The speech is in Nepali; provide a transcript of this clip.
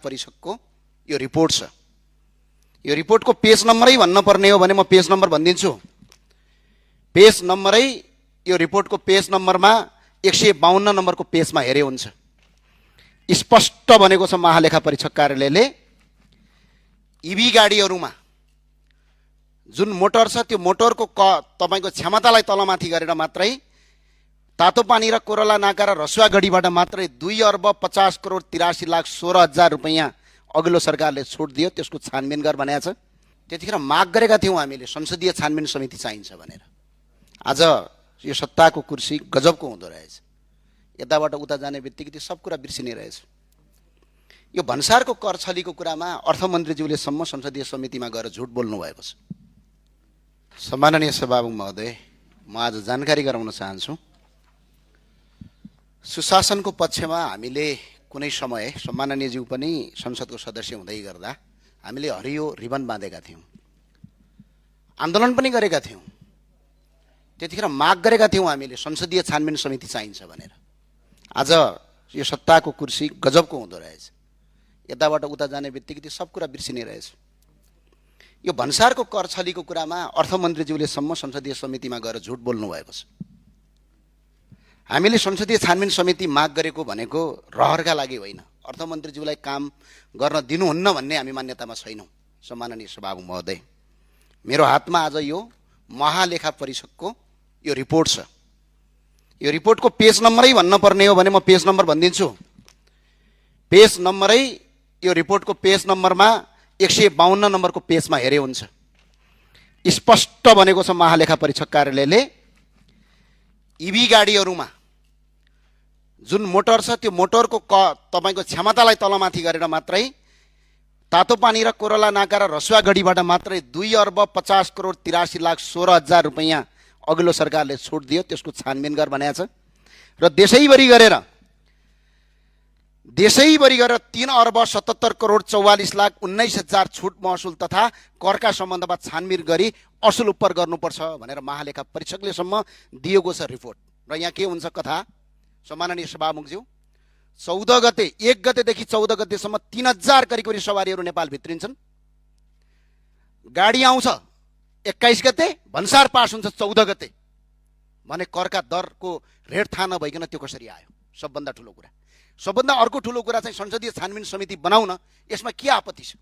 परिषदको यो रिपोर्ट छ। यो रिपोर्टको पेज नम्बरै भन्न पर्ने हो भने म पेज नम्बर भनिदिन्छु। पेज नम्बरै यो रिपोर्टको पेज नम्बरमा 152 नम्बरको पेजमा हेरे हुन्छ। स्पष्ट भनेको छ महालेखा परीक्षक कार्यालयले इभी गाडीहरुमा जुन मोटर छ त्यो मोटरको तपाईको क्षमतालाई तलमाथि गरेर मात्रै तातो पानी र कोरला नाका र रसुवा गढीबाट मात्रै 2,80,83,16,00,000 रुपैयाँ अघिल्लो सरकारले छुट दियो। त्यसको छानबिन गर भनेको छ। त्यतिखेर माग गरेका थियौं हामीले संसदीय छानबिन समिति चाहिन्छ भनेर। आज यो सत्ताको कुर्सी गजबको हुँदो रहेछ। यताबाट उता जाने बित्तिकै त्यो सब कुरा बिर्सिने रहेछ। यो भन्सारको कर छलीको कुरामा अर्थमन्त्रीज्यूले सम्म संसदीय समितिमा गएर झुट बोल्नु भएको छ। सम्माननीय सभामुख महोदय, म आज जानकारी गराउन चाहन्छु। सुशासनको पक्षमा हामीले कुनै समय सम्माननीयज्यू पनि संसदको सदस्य हुँदै गर्दा हामीले हरियो रिबन बाँधेका थियौं, आन्दोलन पनि गरेका थियौं। त्यतिखेर माग गरेका थियौं हामीले संसदीय छानबिन समिति चाहिन्छ भनेर। आज यो सत्ताको कुर्सी गजबको हुँदो रहेछ। यताबाट उता जाने बित्तिकै त्यो सब कुरा बिर्सिने रहेछ। यो भन्सारको कर छलीको कुरामा अर्थमन्त्रीज्यूले सम्म संसदीय समितिमा गएर झुट बोल्नु भएको छ। हामीले संसदीय छानबिन समिति माग गरेको भनेको रहरका लागि होइन, अर्थमन्त्रीज्यूलाई काम गर्न दिनुहुन्न भन्ने हामी मान्यतामा छैनौं। सम्माननीय सभामुख महोदय, मेरो हातमा आज यो महालेखा परिषदको यो रिपोर्ट छ। यो रिपोर्टको पेज नम्बरै भन्न पर्ने हो भने म पेज नम्बर भनिदिन्छु। पेज नम्बरै यो रिपोर्टको पेज नम्बरमा 152 नम्बरको पेजमा हेरे हुन्छ। स्पष्ट भनेको छ महालेखा परीक्षक कार्यालयले इभी गाडीहरुमा जुन मोटर छ त्यो मोटरको तपाईको क्षमतालाई तलमाथि गरेर मात्रै तातो पानी र कोरला नाका र रसुवा गढीबाट मात्रै 2,80,83,16,00,000 रुपैयाँ अघिल्लो सरकारले छुट दियो। त्यसको छानबिन गर भनेको छ र देशैभरि गरेर 3,77,44,44,19,000 छुट महसुल तथा करका सम्बन्धमा छानबिन गरी असुल उपर गर्नुपर्छ भनेर महालेखा परीक्षकले सम्म दिएको छ रिपोर्ट। र यहाँ के हुन्छ कथा, सम्माननीय सभामुखज्यू, 14 गते 1 गतेदेखि 14 गतेसम्म 3,000 करिब सवारीहरू नेपाल भित्रिन्छन्। गाडी आउँछ 21 गते, भन्सार पास हुन्छ 14 गते भने करका दरको रेट थाहा नभइकन त्यो कसरी आयो? सबभन्दा ठुलो कुरा। सबभन्दा अर्को ठुलो कुरा चाहिँ संसदीय छानबिन समिति बनाउन यसमा के आपत्ति छ?